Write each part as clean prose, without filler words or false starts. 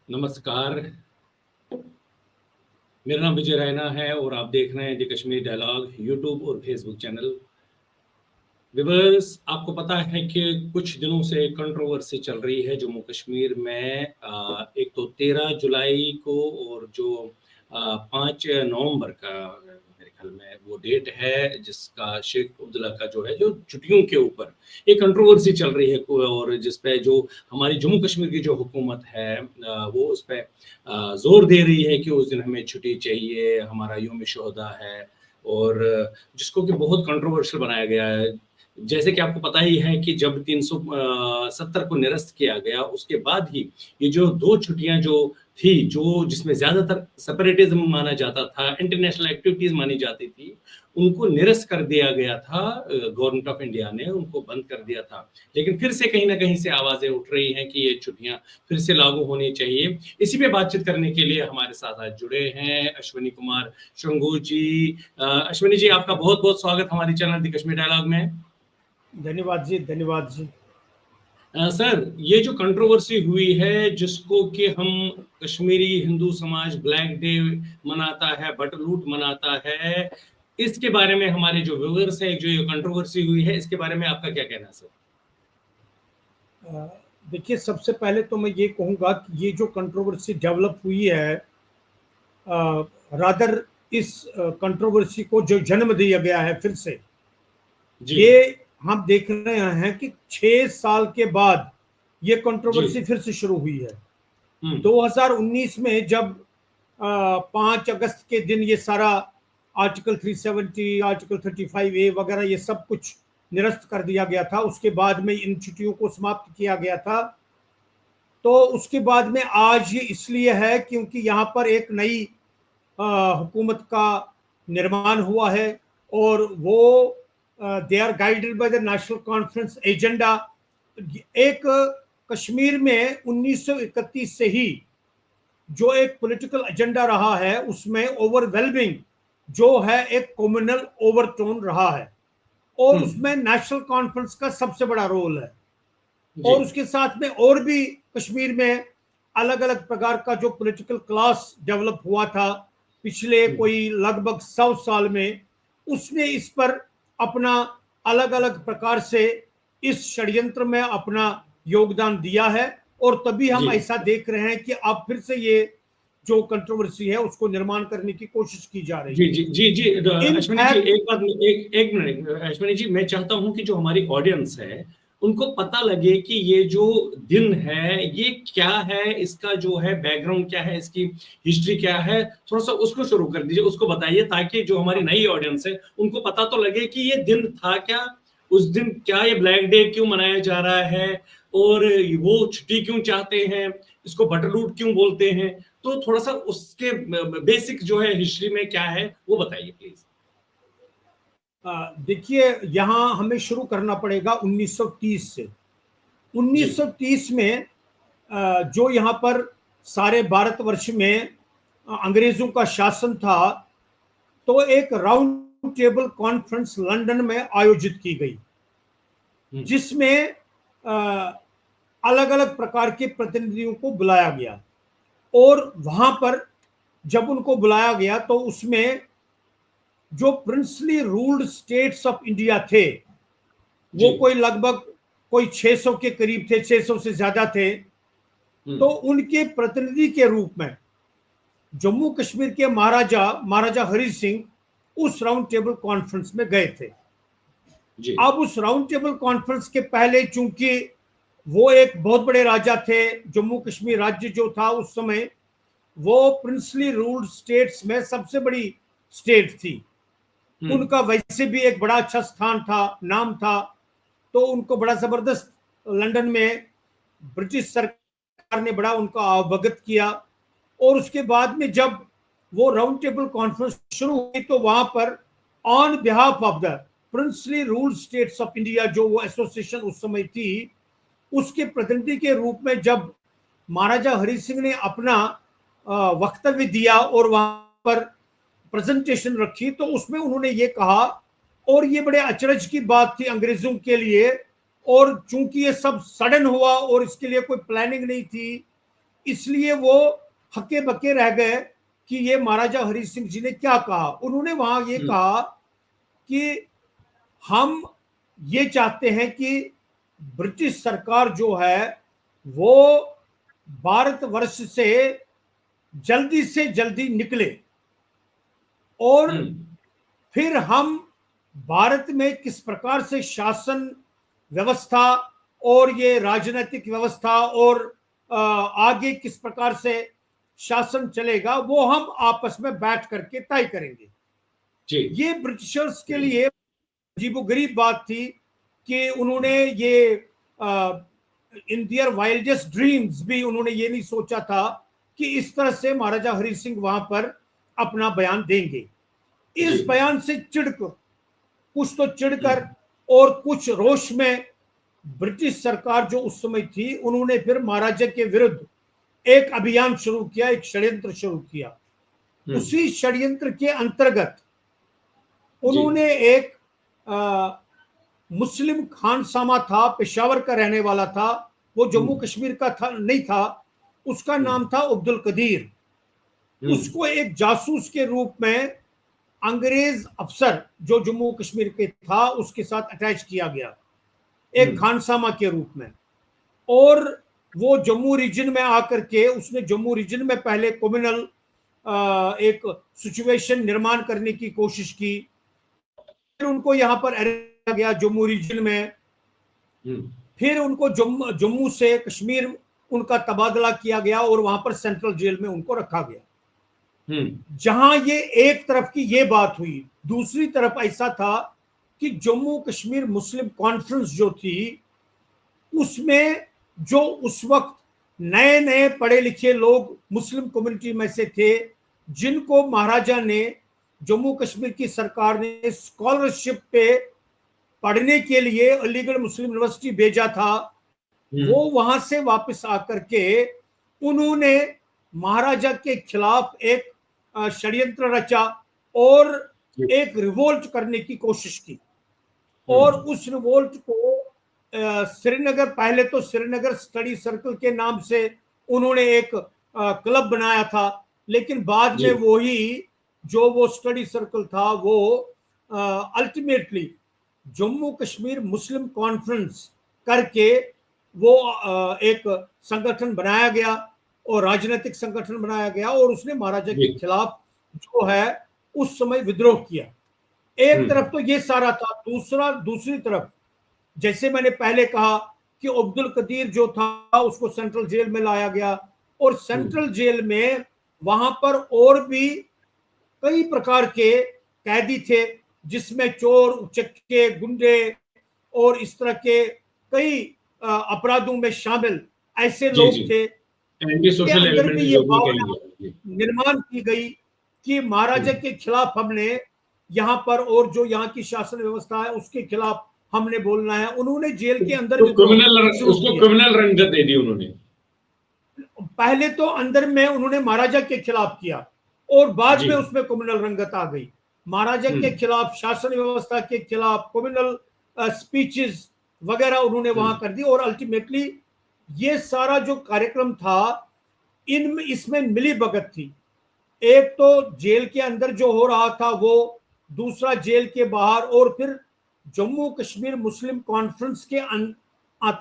नमस्कार। मेरा नाम विजय रैना है और आप देख रहे हैं द कश्मीर डायलॉग यूट्यूब और फेसबुक चैनल। व्यूअर्स, आपको पता है कि कुछ दिनों से कंट्रोवर्सी चल रही है जम्मू कश्मीर में। एक तो 13 जुलाई को और जो 5 नवंबर का मेरे ख्याल में वो डेट है जिसका शेख अब्दुल्ला का जो है जो छुट्टियों के ऊपर एक कंट्रोवर्सी चल रही है और जिस पे जो हमारी जम्मू कश्मीर की जो हुकूमत है वो उस पे जोर दे रही है कि उस दिन हमें छुट्टी चाहिए, हमारा यौम शुहदा है। और जिसको कि बहुत कंट्रोवर्शियल बनाया गया है। जैसे कि आपको पता ही है कि जब 370 को निरस्त किया गया उसके बाद ही ये जो 2 छुट्टियाँ जो थी, जो जिसमें ज़्यादातर सेपरेटिज़्म माना जाता था, इंटरनेशनल एक्टिविटीज़ मानी जाती थी, उनको निरस्त कर दिया गया था। गवर्नमेंट ऑफ इंडिया ने उनको बंद कर दिया था। लेकिन फिर से कहीं न कहीं से आवाज़ें उठ रही हैं कि ये छुट्टियाँ फिर से लागू होनी चाहिए। इसी पे बातचीत करने के लिए हमारे साथ आज जुड़े हैं अश्विनी कुमार शंगू जी। अश्विनी जी, आपका बहुत-बहुत स्वागत हमारे चैनल द कश्मीर डायलॉग में। धन्यवाद जी, धन्यवाद जी। सर, ये जो कंट्रोवर्सी हुई है जिसको कि हम कश्मीरी हिंदू समाज ब्लैक डे मनाता है, बटरलूट मनाता है, इसके बारे में हमारे जो व्यूअर्स हैं, जो ये कंट्रोवर्सी हुई है, इसके बारे में आपका क्या कहना है सर? देखिए, सबसे पहले तो मैं ये कहूँगा कि ये जो कंट्रोवर्सी डेवलप हुई है, रादर इस कंट्रोवर्सी को जो जन्म दिया गया है फिर से, जी, ये हम देख रहे हैं कि 6 साल के बाद ये जी। कंट्रोवर्सी फिर से शुरू हुई है। हुँ, 2019 में जब 5 अगस्त के दिन ये सारा आर्टिकल 370, आर्टिकल 35A वगैरह ये सब कुछ निरस्त कर दिया गया था, उसके बाद में इन छुट्टियों को समाप्त किया गया था। तो उसके बाद में आज ये इसलिए है क्योंकि यहाँ पर एक नई हुकूमत का निर्माण हुआ है और वो they are guided by the national conference agenda. एक कश्मीर में 1931 से ही जो एक पॉलिटिकल एजेंडा रहा है उसमें ओवरवेलमिंग जो है एक कम्युनल ओवरटोन रहा है और हुँ, उसमें नेशनल कॉन्फ्रेंस का सबसे बड़ा रोल है। जी, और उसके साथ में और भी कश्मीर में अलग अलग प्रकार का जो पॉलिटिकल क्लास डेवलप हुआ था पिछले हुँ, कोई लगभग 100 साल में, उसने इस पर अपना अलग अलग प्रकार से इस षड्यंत्र में अपना योगदान दिया है। और तभी हम जी। ऐसा देख रहे हैं कि अब फिर से ये जो कंट्रोवर्सी है उसको निर्माण करने की कोशिश की जा रही जी, है। जी, जी, जी। इन अश्विनी जी, फैक्ट, एक बात एक एक मिनट अश्विनी जी, मैं चाहता हूँ कि जो हमारी ऑडियंस है, उनको पता लगे कि ये जो दिन है, ये क्या है, इसका जो है बैकग्राउंड क्या है, इसकी हिस्ट्री क्या है, थोड़ा-सा उसको शुरू कर दीजिए, उसको बताइए ताकि जो हमारी नई ऑडियंस है, उनको पता तो लगे कि ये दिन था क्या? उस दिन क्या ये ब्लैक डे क्यों मनाया जा रहा है? और वो छुट्टी क्यों चाहते हैं? इसको बटरलूट क्यों बोलते हैं? तो थोड़ा-सा उसके बेसिक जो है हिस्ट्री में क्या है वो बताइए प्लीज। देखिए, यहाँ हमें शुरू करना पड़ेगा 1930 से। जी, 1930 में जो यहाँ पर सारे भारतवर्ष में अंग्रेजों का शासन था, तो एक राउंड टेबल कॉन्फ्रेंस लंदन में आयोजित की गई हम्म, जिसमें अलग अलग प्रकार के प्रतिनिधियों को बुलाया गया। और वहां पर जब उनको बुलाया गया तो उसमें जो princely ruled states of India थे जी, वो कोई लगभग कोई 600 के करीब थे, 600 से ज्यादा थे। तो हम्म, उनके प्रतिनिधि के रूप में जम्मू कश्मीर के महाराजा महाराजा हरि सिंह उस राउंड टेबल कॉन्फ्रेंस में गए थे। जी, अब उस राउंड टेबल कॉन्फ्रेंस के पहले चूंकि वो एक बहुत बड़े राजा थे, जम्मू कश्मीर राज्य जो था उस समय वो प्रिंसली रूल्ड स्टेट्स में सबसे बड़ी स्टेट थी। हम्म, उनका वैसे भी एक बड़ा अच्छा स्थान था, नाम था। तो उनको बड़ा जबरदस्त लंदन में ब्रिटिश सरकार ने बड़ा उनका अवगत किया। और उसके बाद में जब वो राउंड टेबल कॉन्फ्रेंस शुरू हुई तो वहां पर on behalf of the princely rule states of India जो वो एसोसिएशन उस समय थी, उसके प्रतिनिधि के रूप में जब महाराजा हरि सिंह ने अपना वक्तव्य दिया और वहां पर प्रेजेंटेशन रखी तो उसमें उन्होंने ये कहा, और ये बड़े अचरज की बात थी अंग्रेजों के लिए, और चूंकि ये सब सडन हुआ और इसके लिए कोई प्लानिंग नहीं थी, इसलिए वो हक्के बक्के रह गए कि ये महाराजा हरि सिंह जी ने क्या कहा। उन्होंने वहां ये कहा कि हम ये चाहते हैं कि ब्रिटिश सरकार जो है वो भारतवर्ष से जल्दी निकले और फिर हम भारत में किस प्रकार से शासन व्यवस्था और ये राजनीतिक व्यवस्था और आगे किस प्रकार से शासन चलेगा वो हम आपस में बैठ करके तय करेंगे। जी। ये ब्रिटिशर्स के लिए अजीबोगरीब बात थी कि उन्होंने ये इन दियर वाइल्डेस्ट ड्रीम्स भी उन्होंने ये नहीं सोचा था कि इस तरह से महाराजा हरि सिंह वहां पर अपना बयान देंगे। इस बयान से चिढ़कर कुछ तो चिढ़कर और कुछ रोष में ब्रिटिश सरकार जो उस समय थी उन्होंने फिर महाराजा के विरुद्ध एक अभियान शुरू किया, एक षड्यंत्र शुरू किया। उसी षड्यंत्र के अंतर्गत उन्होंने एक मुस्लिम खानसामा था, पेशावर का रहने वाला था, वो जम्मू कश्मीर का था नहीं था, उसका नाम था अब्दुल कदीर। उसको एक जासूस के रूप में अंग्रेज अफसर जो जम्मू कश्मीर के था उसके साथ अटैच किया गया एक खानसामा के रूप में, और वो जम्मू रीजन में आकर के उसने जम्मू रीजन में पहले कम्युनल एक सिचुएशन निर्माण करने की कोशिश की। फिर उनको यहाँ पर अरेस्ट किया गया जम्मू रीजन में, फिर उनको जम्मू से कश्मीर उनका तबादला किया गया और वहां पर सेंट्रल जेल में उनको रखा गया। जहां ये एक तरफ की ये बात हुई, दूसरी तरफ ऐसा था कि जम्मू कश्मीर मुस्लिम कॉन्फ्रेंस जो थी उसमें जो उस वक्त नए नए पढ़े लिखे लोग मुस्लिम कम्युनिटी में से थे जिनको महाराजा ने जम्मू कश्मीर की सरकार ने स्कॉलरशिप पे पढ़ने के लिए अलीगढ़ मुस्लिम यूनिवर्सिटी भेजा था, वो वहां से वापस आकर के उन्होंने महाराजा के खिलाफ एक षड्यंत्र रचा और एक रिवोल्ट करने की कोशिश की। और उस रिवोल्ट को श्रीनगर, पहले तो श्रीनगर स्टडी सर्कल के नाम से उन्होंने एक क्लब बनाया था, लेकिन बाद में वही जो वो स्टडी सर्कल था वो अल्टीमेटली जम्मू कश्मीर मुस्लिम कॉन्फ्रेंस करके वो एक संगठन बनाया गया और राजनीतिक संगठन बनाया गया और उसने महाराजा के खिलाफ जो है उस समय विद्रोह किया। एक तरफ तो ये सारा था, दूसरी तरफ जैसे मैंने पहले कहा कि अब्दुल कदीर जो था उसको सेंट्रल जेल में लाया गया और सेंट्रल जेल में वहां पर और भी कई प्रकार के कैदी थे जिसमें चोर, उचक्के, गुंडे और इस तरह के कई अपराधों में शामिल ऐसे लोग थे। अंदर भी ये भावना निर्माण की गई कि महाराजा के खिलाफ हमने यहाँ पर और जो यहाँ की शासन व्यवस्था है उसके खिलाफ हमने बोलना है। उन्होंने जेल के अंदर उसको क्रिमिनल रंगत दे दी उन्होंने। पहले तो अंदर में उन्होंने महाराजा के खिलाफ किया और बाद में उसमें कम्युनल रंगत आ गई। महाराजा के खिलाफ, शासन व्यवस्था के खिलाफ कम्युनल स्पीचेस वगैरह उन्होंने वहां कर दी और अल्टीमेटली ये सारा जो कार्यक्रम था इसमें मिली भगत थी। एक तो जेल के अंदर जो हो रहा था वो, दूसरा जेल के बाहर, और फिर जम्मू कश्मीर मुस्लिम कॉन्फ्रेंस के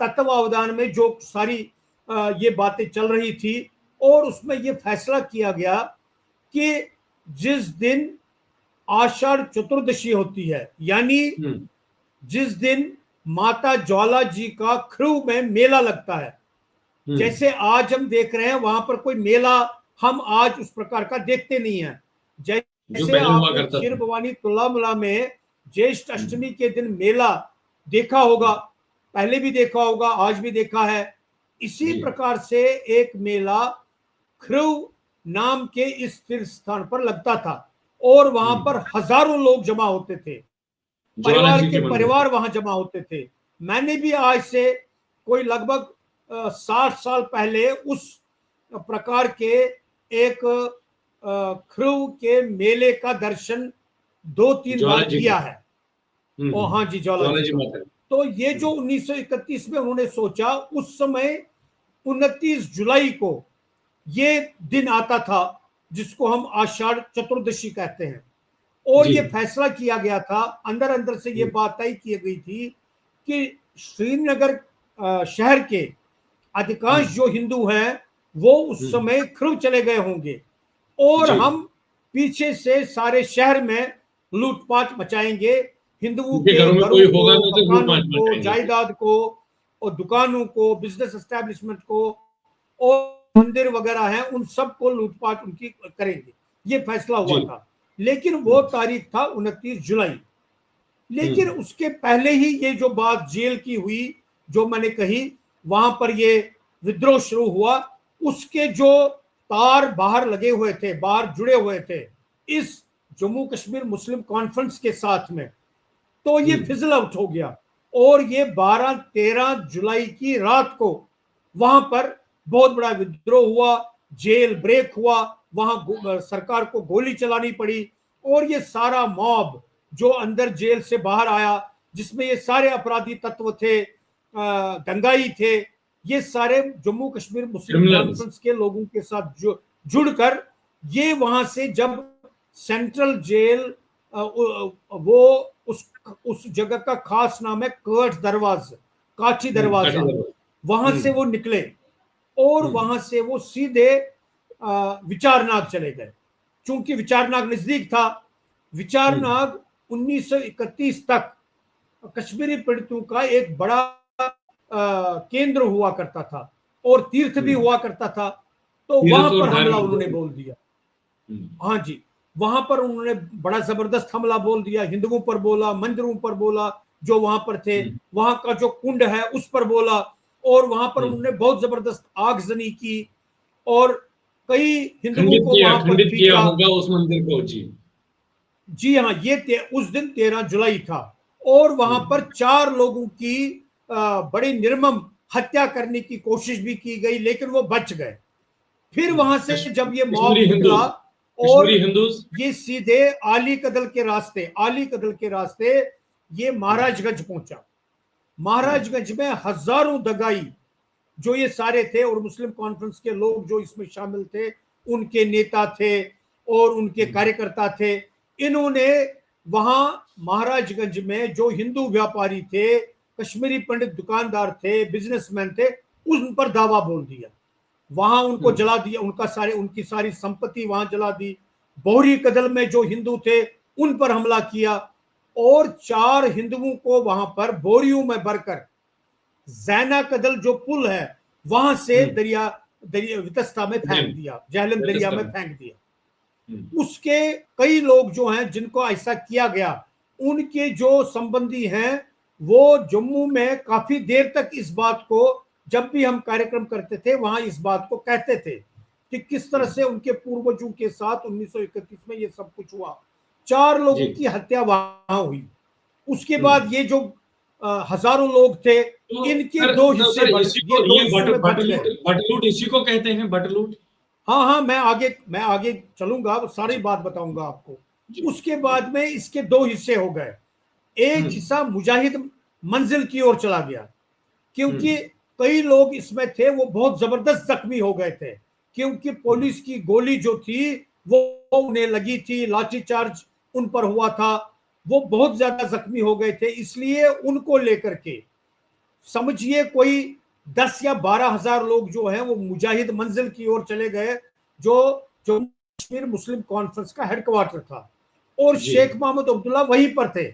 तत्वावधान में जो सारी ये बातें चल रही थी और उसमें ये फैसला किया गया कि जिस दिन आषाढ़ चतुर्दशी होती है यानी जिस दिन माता ज्वाला जी का ख्रू में मेला लगता है, जैसे आज हम देख रहे हैं वहां पर कोई मेला हम आज उस प्रकार का देखते नहीं है। जैसे आपने खीर भवानी तुलामुला में ज्येष्ठ अष्टमी के दिन मेला देखा होगा, पहले भी देखा होगा, आज भी देखा है। इसी प्रकार से एक मेला ख्रू नाम के इस तीर्थ स्थान पर लगता था और वहां पर हजारों लोग जमा होते थे, परिवार के परिवार वहां जमा होते थे। मैंने भी आज से कोई लगभग 60 साल पहले उस प्रकार के एक ख्रू के मेले का दर्शन 2-3 बार किया है। ओ हाँ जी, ज्वाला जी। तो ये जो 1931 में उन्होंने सोचा, उस समय 29 जुलाई को ये दिन आता था जिसको हम आषाढ़ चतुर्दशी कहते हैं, और जी। ये फैसला किया गया था, अंदर अंदर से ये बात तय की गई थी कि श्रीनगर शहर के अधिकांश जो हिंदू हैं वो उस समय ख्रुब चले गए होंगे, और जी। हम पीछे से सारे शहर में लूटपाट मचाएंगे, हिंदुओं उनके के घरों में घरों कोई होगा को, ना तो मकानों लूट-मार को, मचाएंगे। जायदाद को और दुकानों को, बिजनेस एस्टेब्लिशमेंट को और मंदिर वगैरह हैं उन सब को लूटपाट उनकी करेंगे। ये फैसला हुआ जी। था, लेकिन वो तारीख था 29 जुलाई। लेकिन उसके पहले ही ये जो बात जेल की हुई, जो मैंने कही, वहां पर ये विद्रोह शुरू हुआ, उसके जो तार बाहर लगे हुए थे, बाहर जुड़े हुए थे इस जम्मू कश्मीर मुस्लिम कॉन्फ्रेंस के साथ में, तो ये फिजल आउट हो गया, और ये 12-13 जुलाई की रात को वहां पर बहुत बड़ा विद्रोह हुआ, जेल ब्रेक हुआ, वहां सरकार को गोली चलानी पड़ी, और ये सारा मॉब जो अंदर जेल से बाहर आया, जिसमें ये सारे अपराधी तत्व थे, दंगाई थे, ये सारे जम्मू कश्मीर मुस्लिम क्रिमिनल्स। कॉन्फ्रेंस के लोगों के साथ जुड़कर ये वहां से जब सेंट्रल जेल, वो उस जगह का खास नाम है कर्ट दरवाजा, काठी दरवाजा, वहां से वो निकले और वहां से वो सीधे विचारनाग चले गए। चूंकि विचारनाग नजदीक था, विचारनाग 1931 तक कश्मीरी पीड़ितों का एक बड़ा केंद्र हुआ करता था और तीर्थ भी हुआ करता था, तो वहां पर हमला उन्होंने बोल दिया। हाँ जी, वहां पर उन्होंने बड़ा जबरदस्त हमला बोल दिया, हिंदुओं पर बोला, मंदिरों पर बोला जो वहां पर थे, वहां का जो कुंड है उस पर बोला, और वहां पर उन्होंने बहुत जबरदस्त आगजनी की और कई हिंदुओं को वहां पर खंडित किया पीटा। होगा उस मंदिर को। जी। जी हाँ, ये उस दिन 13 जुलाई था, और वहां पर 4 लोगों की बड़ी निर्मम हत्या करने की कोशिश भी की गई, लेकिन वो बच गए। फिर वहां से जब ये मॉब कश्मीरी निकला हिंदूज, और कश्मीरी हिंदूज। ये सीधे आली कदल के रास्ते ये महाराजगंज पहुंचा। महाराजगंज में हजारों दगाई जो ये सारे थे, और मुस्लिम कॉन्फ्रेंस के लोग जो इसमें शामिल थे, उनके नेता थे और उनके कार्यकर्ता थे, इन्होंने वहां महाराजगंज में जो हिंदू व्यापारी थे, कश्मीरी पंडित दुकानदार थे, बिजनेसमैन थे, उन पर दावा बोल दिया, वहां उनको जला दिया, उनकी सारी संपत्ति वहां जला दी। बोहरी कदल में जो हिंदू थे उन पर हमला किया, और 4 हिंदुओं को वहां पर बोरियों में भरकर जैना कदल जो पुल है वहां से दरिया वितस्ता में फेंक दिया, जहलम दरिया में फेंक दिया। उसके कई लोग जो हैं जिनको ऐसा किया गया, उनके जो संबंधी हैं वो जम्मू में काफी देर तक इस बात को, जब भी हम कार्यक्रम करते थे वहां इस बात को कहते थे कि किस तरह से उनके पूर्वजों के साथ 1931 में ये सब कुछ हुआ। 4 लोगों की हत्या वहां हुई। उसके बाद ये जो हजारों लोग थे, तो इनके 2 हिस्से बटलूट इसी को कहते हैं, बटलूट। हाँ हाँ, मैं आगे चलूंगा, सारी बात बताऊंगा आपको। उसके बाद में इसके 2 हिस्से हो गए। एक हिस्सा मुजाहिद मंजिल की ओर चला गया, क्योंकि कई लोग इसमें थे वो बहुत जबरदस्त जख्मी हो गए थे, क्योंकि पुलिस की गोली जो थी वो उन्हें लगी थी, लाठीचार्ज उन पर हुआ था, वो बहुत ज्यादा जख्मी हो गए थे। इसलिए उनको लेकर के समझिए कोई 10 या 12 हजार लोग जो हैं वो मुजाहिद मंजिल की ओर चले गए, जो जम्मू कश्मीर मुस्लिम कॉन्फ्रेंस का हेडक्वार्टर था, और शेख मोहम्मद अब्दुल्ला वहीं पर थे,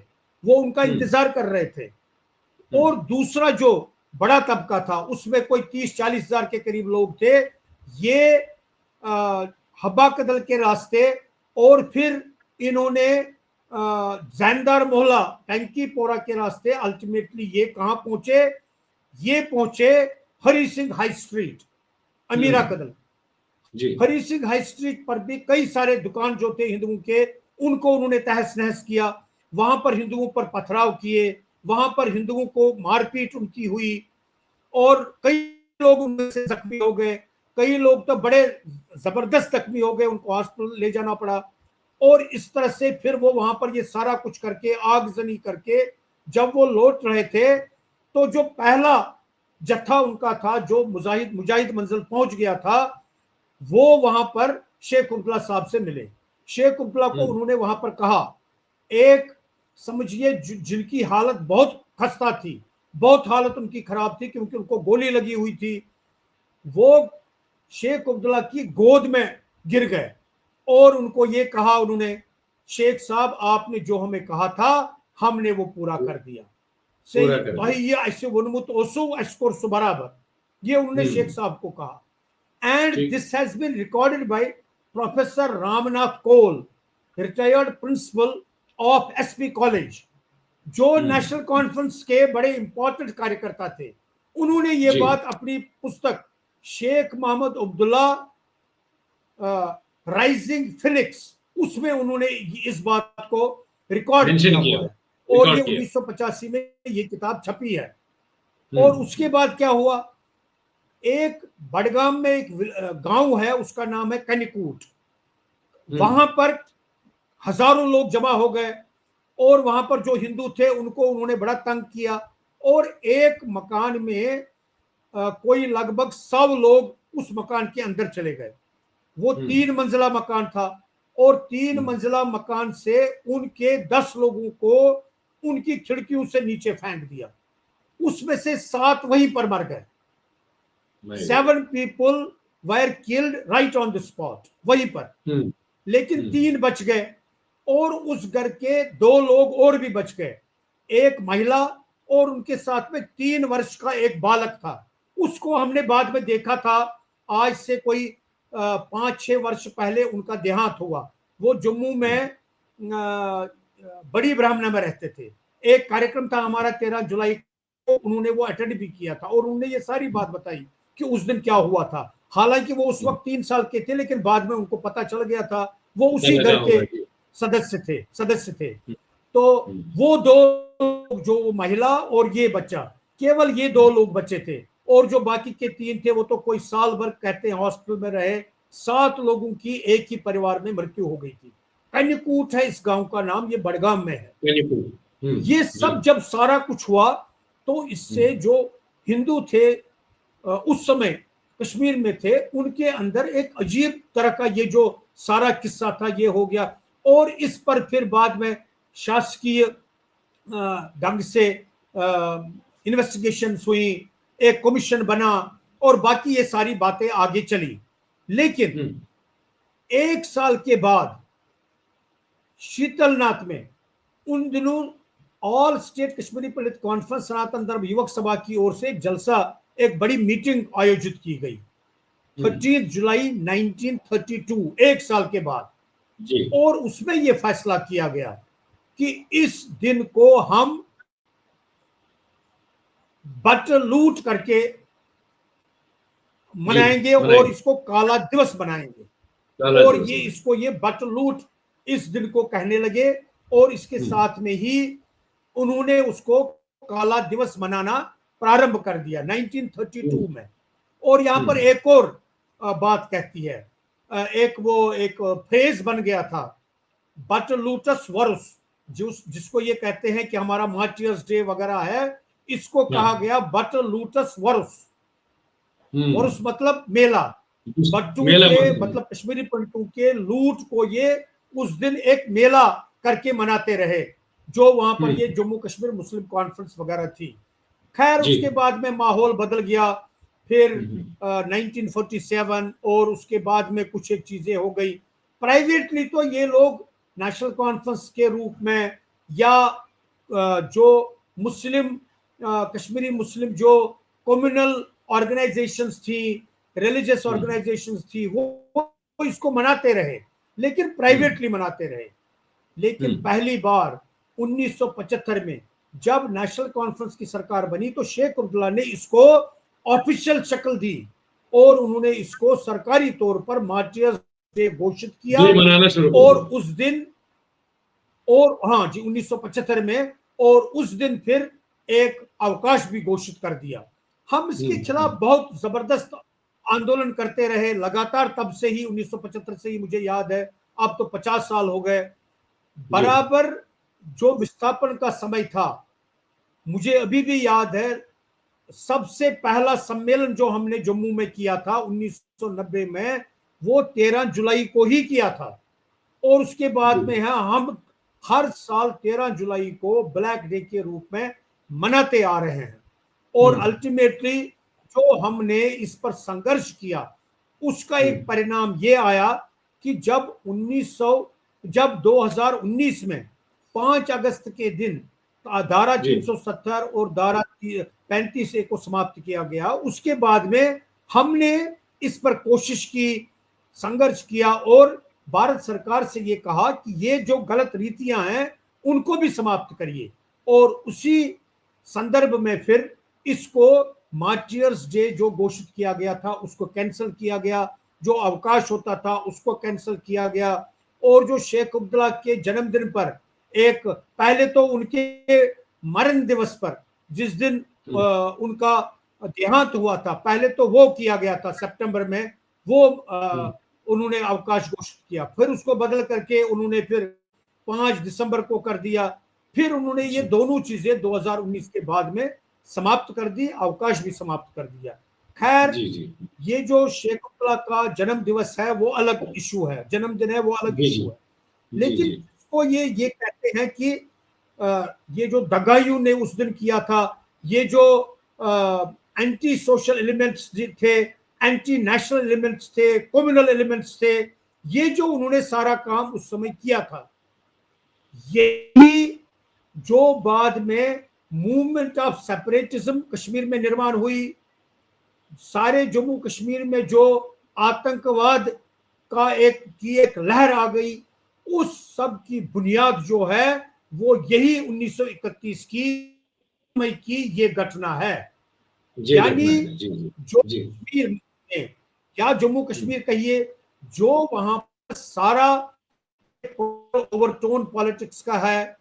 वो उनका इंतजार कर रहे थे। और दूसरा जो बड़ा तबका था उसमें कोई 30-40 हजार के करीब लोग थे, ये हब्बा कदल के रास्ते, और फिर इन्होंने जैनदार मोहल्ला टंकी पोरा के रास्ते अल्टीमेटली ये कहां पहुंचे, ये पहुंचे हरी सिंह हाई स्ट्रीट, अमीरा कदल। हरी सिंह हाई स्ट्रीट पर भी कई सारे दुकान जो थे हिंदुओं के, उनको उन्होंने तहस नहस किया, वहां पर हिंदुओं पर पथराव किए, वहां पर हिंदुओं को मारपीट उनकी हुई, और कई लोग उनमें से जख्मी हो गए, कई लोग तो बड़े जबरदस्त जख्मी हो गए, उनको हॉस्पिटल ले जाना पड़ा। और इस तरह से फिर वो वहां पर ये सारा कुछ करके, आगजनी करके जब वो लौट रहे थे, तो जो पहला जत्था उनका था जो मुजाहिद मंजिल पहुंच गया था, वो वहां पर शेख अब्दुल्ला साहब से मिले। शेख अब्दुल्ला को उन्होंने वहां पर कहा, एक समझिए जिनकी हालत बहुत खस्ता थी, बहुत हालत उनकी खराब थी क्योंकि उनको गोली लगी हुई थी, वो शेख अब्दुल्ला की गोद में गिर गए और उनको ये कहा उन्होंने, शेख साहब आपने जो हमें कहा था हमने वो पूरा कर दिया। से पूरा कर भाई दिया। ये ऐसे वनमुत ओसु एस्कोर्स बराबर, ये उन्होंने शेख साहब को कहा। एंड ठीक। This has been recorded by professor Ramnath Kaul, retired principal of SP college, जो नेशनल कॉन्फ्रेंस के बड़े इंपॉर्टेंट कार्यकर्ता थे। उन्होंने ये जी। बात अपनी पुस्तक शेख मोहम्मद अब्दुल्ला राइजिंग फिनिक्स, उसमें उन्होंने इस बात को रिकॉर्ड मेंशन किया किया, हुआ है और ये रिकॉर्ड किया। 1985 में ये किताब छपी है। और उसके बाद क्या हुआ, एक बडगाम में एक गांव है, उसका नाम है कनिकूट, वहां पर हजारों लोग जमा हो गए और वहां पर जो हिंदू थे उनको उन्होंने बड़ा तंग किया और एक मकान में कोई लगभग 100 लोग उस मकान के अंदर चले गए। वो 3 मंजिला मकान था और 3 मंजिला मकान से उनके 10 लोगों को उनकी खिड़कियों से नीचे फेंक दिया, उसमें से 7 वहीं पर मर गए। 7 people were killed right on the spot, वहीं पर। लेकिन 3 बच गए और उस घर के 2 लोग और भी बच गए, एक महिला और उनके साथ में 3 वर्ष का एक बालक था। उसको हमने बाद में देखा था, आज से कोई 5-6 वर्ष पहले उनका देहांत हुआ। वो जम्मू में बड़ी ब्राह्मणा में रहते थे। एक कार्यक्रम था हमारा 13 जुलाई को, उन्होंने वो अटेंड भी किया था और उन्होंने ये सारी बात बताई कि उस दिन क्या हुआ था। हालांकि वो उस वक्त 3 साल के थे, लेकिन बाद में उनको पता चल गया था, वो उसी घर के सदस्य थे। तो वो 2, जो महिला और ये बच्चा, केवल ये 2 लोग बचे थे और जो बाकी के 3 थे वो तो कोई साल भर कहते हैं हॉस्पिटल में रहे। 7 लोगों की एक ही परिवार में मृत्यु हो गई थी। कन्यकूट है इस गांव का नाम, ये बडगाम में है। ये सब जब सारा कुछ हुआ तो इससे जो हिंदू थे उस समय कश्मीर में थे, उनके अंदर एक अजीब तरह का ये जो सारा किस्सा था ये हो गया। और इस पर फिर बाद में शासकीय ढंग से इन्वेस्टिगेशन हुई, एक कमीशन बना और बाकी ये सारी बातें आगे चली। लेकिन 1 साल के बाद शीतलनाथ में उन दिनों ऑल स्टेट कश्मीरी पंडित कॉन्फ्रेंस सनातन धर्म युवक सभा की ओर से एक जलसा, एक बड़ी मीटिंग आयोजित की गई 30 जुलाई 1932, 1 साल के बाद जी। और उसमें यह फैसला किया गया कि इस दिन को हम बट लूट करके मनाएंगे और इसको काला दिवस बनाएंगे। और ये इसको ये बट लूट इस दिन को कहने लगे और इसके साथ में ही उन्होंने उसको काला दिवस मनाना प्रारंभ कर दिया 1932 में। और यहां पर एक और बात कहती है, एक फ्रेज बन गया था, बट लूटस वर्स, जिसको ये कहते हैं कि हमारा मार्टियर्स डे वगैरह है, इसको कहा गया बट लूटस वर्स। वर्स मतलब मेला, बट्टू के मतलब कश्मीरी पंडितों के लूट को ये उस दिन एक मेला करके मनाते रहे, जो वहां पर ये जम्मू कश्मीर मुस्लिम कॉन्फ्रेंस वगैरह थी। खैर उसके बाद में माहौल बदल गया, फिर 1947 और उसके बाद में कुछ एक चीजें हो गई। प्राइवेटली तो ये लोग नेशनल कॉन्फ्रेंस के रूप में या जो मुस्लिम कश्मीरी मुस्लिम जो कम्युनल ऑर्गेनाइजेशंस थी, रिलीजियस ऑर्गेनाइजेशंस थी, वो इसको मनाते रहे, लेकिन प्राइवेटली मनाते रहे। लेकिन पहली बार 1975 में जब नेशनल कॉन्फ्रेंस की सरकार बनी तो शेख अब्दुल्ला ने इसको ऑफिशियल शक्ल दी और उन्होंने इसको सरकारी तौर पर मार्टियर्स डे घोषित किया और उस दिन, और हाँ जी 1975 में, और उस दिन फिर एक अवकाश भी घोषित कर दिया। हम इसके खिलाफ बहुत जबरदस्त आंदोलन करते रहे लगातार, तब से ही 1975 से ही मुझे याद है, अब तो 50 साल हो गए। बराबर जो विस्थापन का समय था, मुझे अभी भी याद है सबसे पहला सम्मेलन जो हमने जम्मू में किया था 1990 में, वो 13 जुलाई को ही किया था। और उसके बाद में है हम हर साल 13 जुलाई को ब्लैक डे के रूप में मनाते आ रहे हैं। और अल्टीमेटली जो हमने इस पर संघर्ष किया उसका एक परिणाम ये आया कि जब 2019 में 5 अगस्त के दिन धारा 370 और धारा 35A को समाप्त किया गया, उसके बाद में हमने इस पर कोशिश की, संघर्ष किया और भारत सरकार से ये कहा कि ये जो गलत रीतियां हैं उनको भी समाप्त करिए। और उसी संदर्भ में फिर इसको मार्टियर्स डे जो घोषित किया गया था उसको कैंसिल किया गया, जो अवकाश होता था उसको कैंसिल किया गया। और जो शेख अब्दुल्ला के जन्मदिन पर एक, पहले तो उनके मरण दिवस पर जिस दिन उनका देहांत हुआ था, पहले तो वो किया गया था सितंबर में, वो उन्होंने अवकाश घोषित किया, फिर उसको बदल करके उन्होंने फिर 5 दिसंबर को कर दिया, फिर उन्होंने ये दोनों चीजें 2019 के बाद में समाप्त कर दी, अवकाश भी समाप्त कर दिया। खैर, ये जो शेख अब्दुल्ला का जन्म दिवस है वो अलग इशू है, जन्मदिन है वो अलग इशू है। लेकिन इसको ये कहते हैं कि ये जो दगाइयों ने उस दिन किया था, ये जो एंटी सोशल एलिमेंट्स थे, एंटी नेशनल एलिमेंट्स थे, कम्युनल एलिमेंट्स थे, ये जो उन्होंने सारा काम उस समय किया था, यही जो बाद में मूवमेंट ऑफ सेपरेटिज्म कश्मीर में निर्माण हुई, सारे जम्मू कश्मीर में जो आतंकवाद का एक लहर आ गई, उस सब की बुनियाद जो है वो यही 1931 की ये घटना है। यानी जो कश्मीर में, या जम्मू कश्मीर कहिए, जो वहां पर सारा ओवरटोन पॉलिटिक्स का है,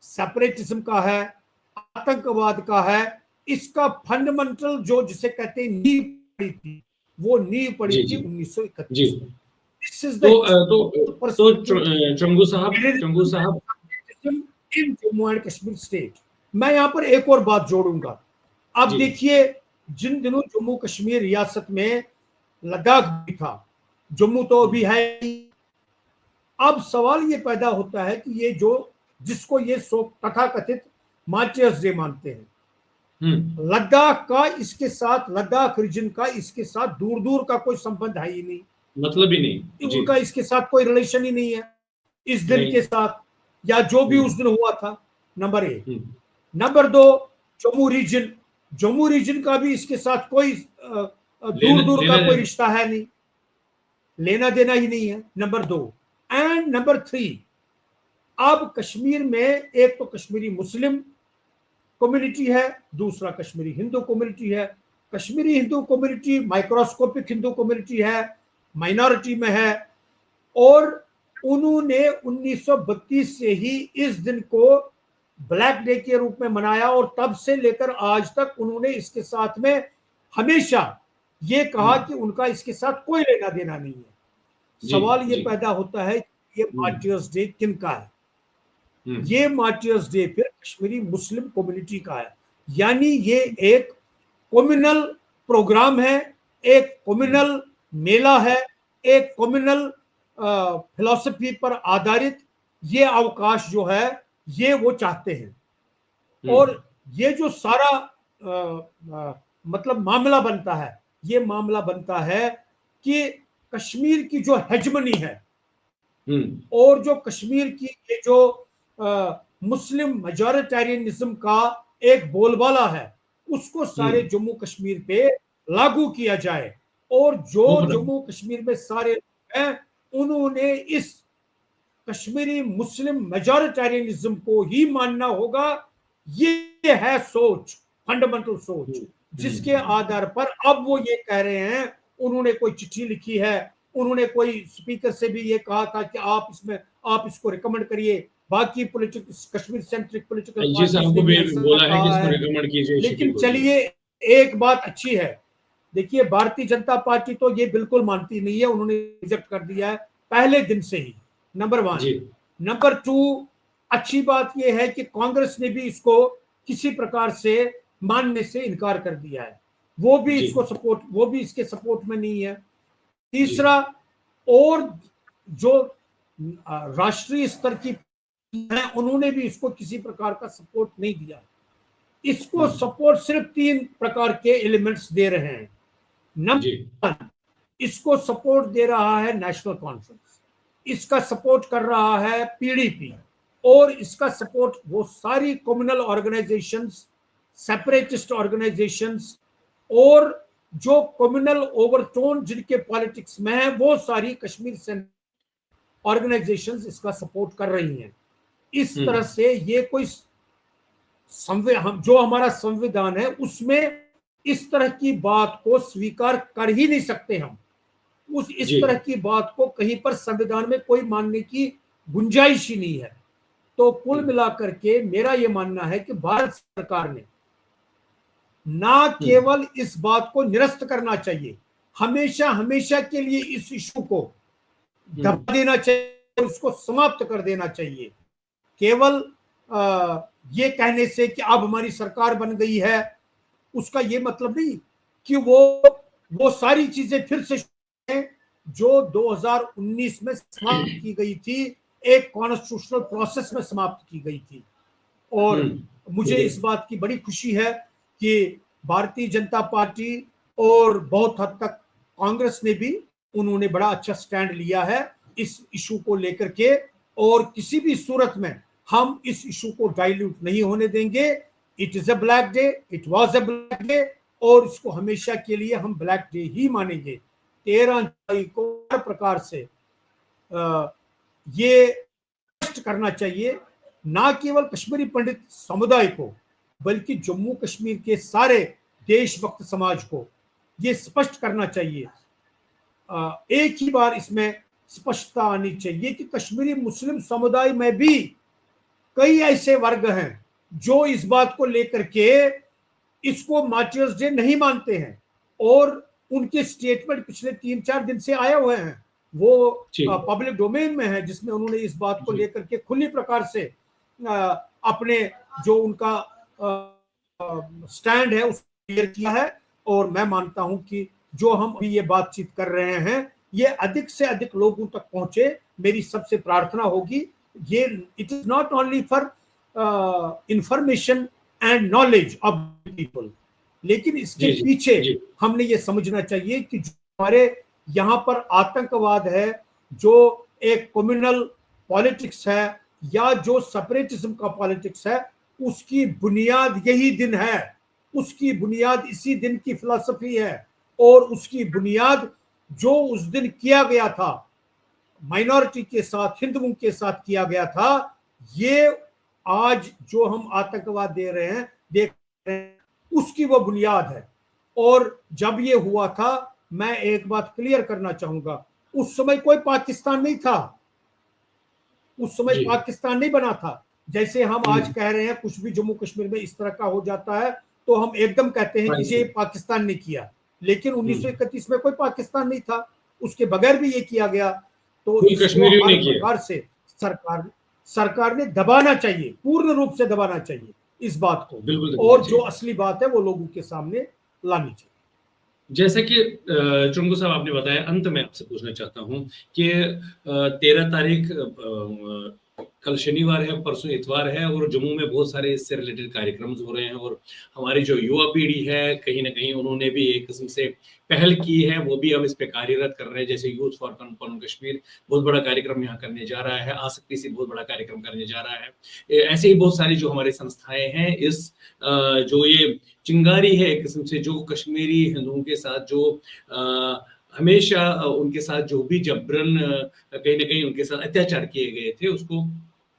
सेपरेटिज्म का है, आतंकवाद का है, इसका फंडामेंटल जो जिसे कहते हैं नींव पड़ी थी, वो नींव पड़ी थी 1931 में। चंगू साहब इन जम्मू एंड कश्मीर स्टेट, मैं यहाँ पर एक और बात जोड़ूंगा। अब देखिए, जिन दिनों जम्मू कश्मीर रियासत में लद्दाख भी था, जम्मू तो अभी है, अब सवाल ये पैदा होता है कि ये जो जिसको ये तथाकथित मार्टियर्स डे मानते हैं, लद्दाख का इसके साथ, लद्दाख रीजन का इसके साथ दूर दूर का कोई संबंध है ही नहीं, मतलब ही नहीं, उनका इसके साथ कोई रिलेशन ही नहीं है इस दिन के साथ, या जो भी उस दिन हुआ था, नंबर 1। नंबर 2, जम्मू रीजन का भी इसके साथ कोई दूर दूर का कोई रिश्ता है नहीं, लेना देना ही नहीं है, नंबर 2। एंड नंबर 3, अब कश्मीर में एक तो कश्मीरी मुस्लिम कम्युनिटी है, दूसरा कश्मीरी हिंदू कम्युनिटी है। Kashmiri Hindu community microscopic Hindu community है, माइनॉरिटी में है, और उन्होंने 1932 से ही इस दिन को ब्लैक डे के रूप में मनाया, और तब से लेकर आज तक उन्होंने इसके साथ में हमेशा ये कहा कि उनका इसके साथ कोई लेना देना नहीं है। सवाल ये पैदा होता है कि ये मार्टियर्स डे किन का है? ये मार्टियर्स डे फिर कश्मीरी मुस्लिम कम्युनिटी का है। यानी ये एक कम्युनल प्रोग्राम है, एक कम्युनल मेला है, एक कम्युनल फिलॉसफी पर आधारित ये अवकाश जो है ये वो चाहते हैं। और ये जो सारा मतलब मामला बनता है, ये मामला बनता है कि कश्मीर की जो हेजमनी है और जो कश्मीर की ये जो मुस्लिम मेजॉरिटेरियनिज्म का एक बोलबाला है, उसको सारे जम्मू कश्मीर पे लागू किया जाए। और जो जम्मू कश्मीर में सारे हैं उन्होंने इस कश्मीरी मुस्लिम मेजॉरिटेरियनिज्म को ही मानना होगा। ये है सोच, फंडामेंटल सोच, जिसके आधार पर अब वो ये कह रहे हैं, उन्होंने कोई चिट्ठी लिखी है, उन्होंने कोई स्पीकर से भी ये कहा था कि आप इसको रिकमेंड करिए। बाकी कश्मीर सेंट्रिक पोलिटिकल बोला है कि इसको रिकमेंड कीजिए। लेकिन चलिए, एक बात अच्छी है, देखिए भारतीय जनता पार्टी तो ये बिल्कुल मानती नहीं है, उन्होंने रिजेक्ट कर दिया है पहले दिन से ही, नंबर 1। नंबर 2, अच्छी बात यह है कि कांग्रेस ने भी इसको किसी प्रकार से मानने से इनकार कर दिया है, वो भी इसको सपोर्ट, वो भी इसके सपोर्ट में नहीं है। तीसरा, और जो राष्ट्रीय स्तर की है उन्होंने भी इसको किसी प्रकार का सपोर्ट नहीं दिया। इसको सपोर्ट सिर्फ 3 प्रकार के एलिमेंट्स दे रहे हैं। नंबर 1, इसको सपोर्ट दे रहा है नेशनल कॉन्फ्रेंस, इसका सपोर्ट कर रहा है पीडीपी, और इसका सपोर्ट वो सारी कम्युनल ऑर्गेनाइजेशंस, सेपरेटिस्ट ऑर्गेनाइजेशंस और जो कम्युनल ओवरटोन जिनके पॉलिटिक्स में है वो सारी कश्मीर से ऑर्गेनाइजेशंस इसका सपोर्ट कर रही हैं। इस तरह से ये कोई जो हमारा संविधान है उसमें इस तरह की बात को स्वीकार कर ही नहीं सकते हम। इस तरह की बात को कहीं पर संविधान में कोई मानने की गुंजाइश ही नहीं है। तो कुल मिलाकर के मेरा यह मानना है कि भारत सरकार ने ना केवल इस बात को निरस्त करना चाहिए, हमेशा हमेशा के लिए इस इशू को दबा देना चाहिए, उसको समाप्त कर देना चाहिए। केवल ये कहने से कि अब हमारी सरकार बन गई है उसका ये मतलब नहीं कि वो सारी चीजें फिर से जो 2019 में समाप्त की गई थी, एक कॉन्स्टिट्यूशनल प्रोसेस में समाप्त की गई थी। और मुझे इस बात की बड़ी खुशी है कि भारतीय जनता पार्टी और बहुत हद तक कांग्रेस ने भी उन्होंने बड़ा अच्छा स्टैंड लिया है इस इशू को लेकर के, और किसी भी सूरत में हम इस इशू को डाइल्यूट नहीं होने देंगे। It is a black day, it was a black day, और इसको हमेशा के लिए हम ब्लैक डे ही मानेंगे। 13 जुलाई को हर प्रकार से ये स्पष्ट करना चाहिए, ना केवल कश्मीरी पंडित समुदाय को बल्कि जम्मू कश्मीर के सारे देशभक्त समाज को ये स्पष्ट करना चाहिए। एक ही बार इसमें स्पष्टता आनी चाहिए कि कश्मीरी मुस्लिम समुदाय में भी कई ऐसे वर्ग हैं जो इस बात को लेकर के इसको मार्टियर्स डे नहीं मानते हैं, और उनके स्टेटमेंट पिछले 3-4 दिन से आए हुए हैं, वो पब्लिक डोमेन में है, जिसमें उन्होंने इस बात को लेकर के खुली प्रकार से अपने जो उनका स्टैंड है उसको क्लियर किया है। और मैं मानता हूं कि जो हम अभी ये बातचीत कर रहे हैं ये अधिक से अधिक लोगों तक पहुंचे। मेरी सबसे प्रार्थना होगी, ये it is not only for information and knowledge of people, लेकिन इसके पीछे हमने ये समझना चाहिए कि जो हमारे यहाँ पर आतंकवाद है, जो एक कम्युनल पॉलिटिक्स है या जो सेपरेटिज्म का पॉलिटिक्स है, उसकी बुनियाद यही दिन है, उसकी बुनियाद इसी दिन की फिलॉसफी है, और उसकी बुनियाद जो उस दिन किया गया था माइनॉरिटी के साथ, हिंदुओं के साथ किया गया था, ये आज जो हम आतंकवाद देख रहे हैं उसकी वो बुनियाद है। और जब ये हुआ था, मैं एक बात क्लियर करना चाहूंगा, उस समय कोई पाकिस्तान नहीं था, उस समय पाकिस्तान नहीं बना था। जैसे हम आज कह रहे हैं कुछ भी जम्मू कश्मीर में इस तरह का हो जाता है तो हम एकदम कहते हैं कि ये पाकिस्तान ने किया, लेकिन 1931 में कोई पाकिस्तान नहीं था, उसके बगैर भी ये किया गया। तो इसको हर प्रकार से सरकार ने दबाना चाहिए, पूर्ण रूप से दबाना चाहिए इस बात को, और जो असली बात है वो लोगों के सामने लानी चाहिए। जैसा कि चुंगू साहब आपने बताया, अंत में आपसे पूछना चाहता हूं कि 13 तारीख कल शनिवार है, परसों इतवार है, और जम्मू में बहुत सारे इससे रिलेटेड कार्यक्रम हो रहे हैं, और हमारी जो युवा पीढ़ी है कहीं ना कहीं उन्होंने भी एक किस्म से पहल की है, वो भी अब इस पे कार्यरत कर रहे हैं। जैसे यूथ फॉर कॉमन कश्मीर बहुत बड़ा कार्यक्रम यहाँ करने जा रहा है, आसक्ति से बहुत बड़ा कार्यक्रम करने जा रहा है। ऐसे ही बहुत सारी जो हमारी संस्थाएं हैं, इस जो ये चिंगारी है एक किस्म से, जो कश्मीरी हिंदुओं के साथ जो हमेशा उनके साथ जो भी जबरन कहीं ना कहीं उनके साथ अत्याचार किए गए थे, उसको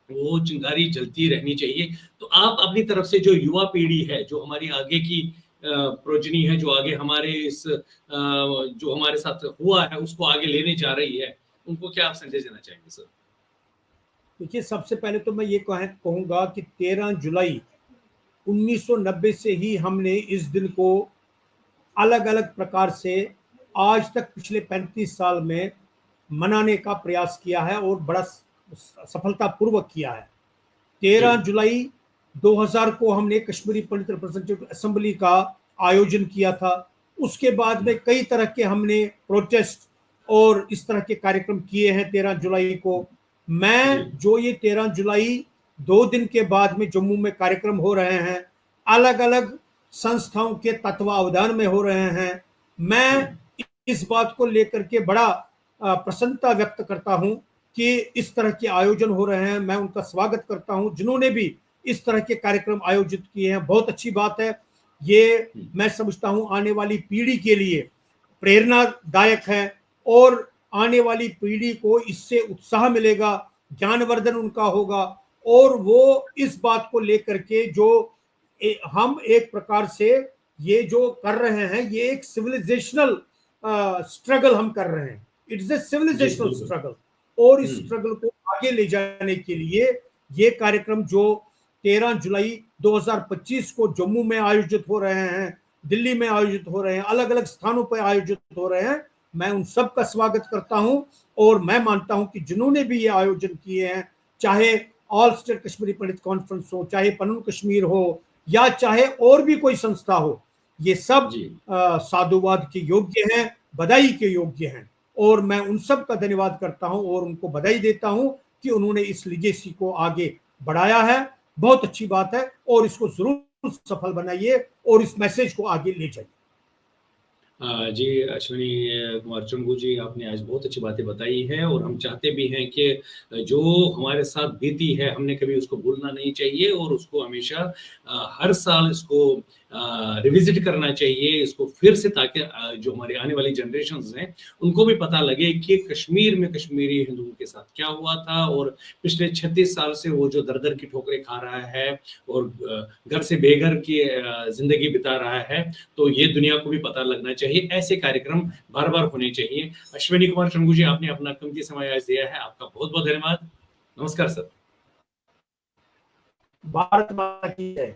वो चिंगारी जलती रहनी चाहिए। तो आप अपनी तरफ से जो युवा पीढ़ी है, जो हमारी आगे की प्रोजनी है, जो आगे हमारे इस जो हमारे साथ हुआ है उसको आगे लेने जा रही है, उनको क्या आप संदेश देना चाहेंगे सर? देखिए, सबसे पहले तो मैं ये कहूँगा कि 13 जुलाई 1990 से ही हमने इस दिन को अलग अलग प्रकार से आज तक पिछले 35 साल में मनाने का प्रयास किया है, और बड़ा सफलतापूर्वक किया है। 13 जुलाई 2000 को हमने कश्मीरी पंडित रिप्रेजेंटेटिव असेंबली का आयोजन किया था। उसके बाद में कई तरह के हमने प्रोटेस्ट और इस तरह के कार्यक्रम किए हैं 13 जुलाई को। मैं जो ये 13 जुलाई 2 दिन के बाद में जम्मू में कार्यक्रम हो रहे हैं, अलग अलग संस्थाओं के तत्वावधान में हो रहे हैं, मैं इस बात को लेकर के बड़ा प्रसन्नता व्यक्त करता हूं कि इस तरह के आयोजन हो रहे हैं। मैं उनका स्वागत करता हूं जिन्होंने भी इस तरह के कार्यक्रम आयोजित किए हैं। बहुत अच्छी बात है। ये मैं समझता हूं आने वाली पीढ़ी के लिए प्रेरणादायक है और आने वाली पीढ़ी को इससे उत्साह मिलेगा, ज्ञानवर्धन उनका होगा और वो इस बात को लेकर के जो हम एक प्रकार से ये जो कर रहे हैं, ये एक सिविलाइजेशनल स्ट्रगल हम कर रहे हैं। It is a civilisational struggle और इस स्ट्रगल को आगे ले जाने के लिए ये कार्यक्रम जो 13 जुलाई 2025 को जम्मू में आयोजित हो रहे हैं, दिल्ली में आयोजित हो रहे हैं, अलग अलग स्थानों पर आयोजित हो रहे हैं, मैं उन सब का स्वागत करता हूं और मैं मानता हूं कि जिन्होंने भी ये आयोजन किए हैं, चाहे ऑल स्टेट कश्मीरी पंडित कॉन्फ्रेंस हो, चाहे पनन कश्मीर हो या चाहे और भी कोई संस्था हो, ये सब साधुवाद के योग्य हैं, बधाई के योग्य हैं और मैं उन सब का धन्यवाद करता हूं और उनको बधाई देता हूं कि उन्होंने इस लीगेसी को आगे बढ़ाया है। बहुत अच्छी बात है और इसको जरूर सफल बनाइए और इस मैसेज को आगे ले जाइए। जी अश्विनी कुमार चंगू जी, आपने आज बहुत अच्छी बातें बताई हैं और हम चाहते भी हैं कि जो हमारे साथ बीती है हमने कभी उसको भूलना नहीं चाहिए और उसको हमेशा हर साल इसको रिविजिट करना चाहिए इसको फिर से, ताकि जो हमारी आने वाली जनरेशंस हैं उनको भी पता लगे कि कश्मीर में कश्मीरी हिंदुओं के साथ क्या हुआ था और पिछले 36 साल से वो जो दर दर की ठोकरें खा रहा है और घर से बेघर की जिंदगी बिता रहा है, तो ये दुनिया को भी पता लगना चाहिए। ऐसे कार्यक्रम बार बार होने चाहिए। अश्विनी कुमार चंगू जी, आपने अपना कीमती समय आज दिया है, आपका बहुत बहुत धन्यवाद। नमस्कार सर। भारत माता की जय।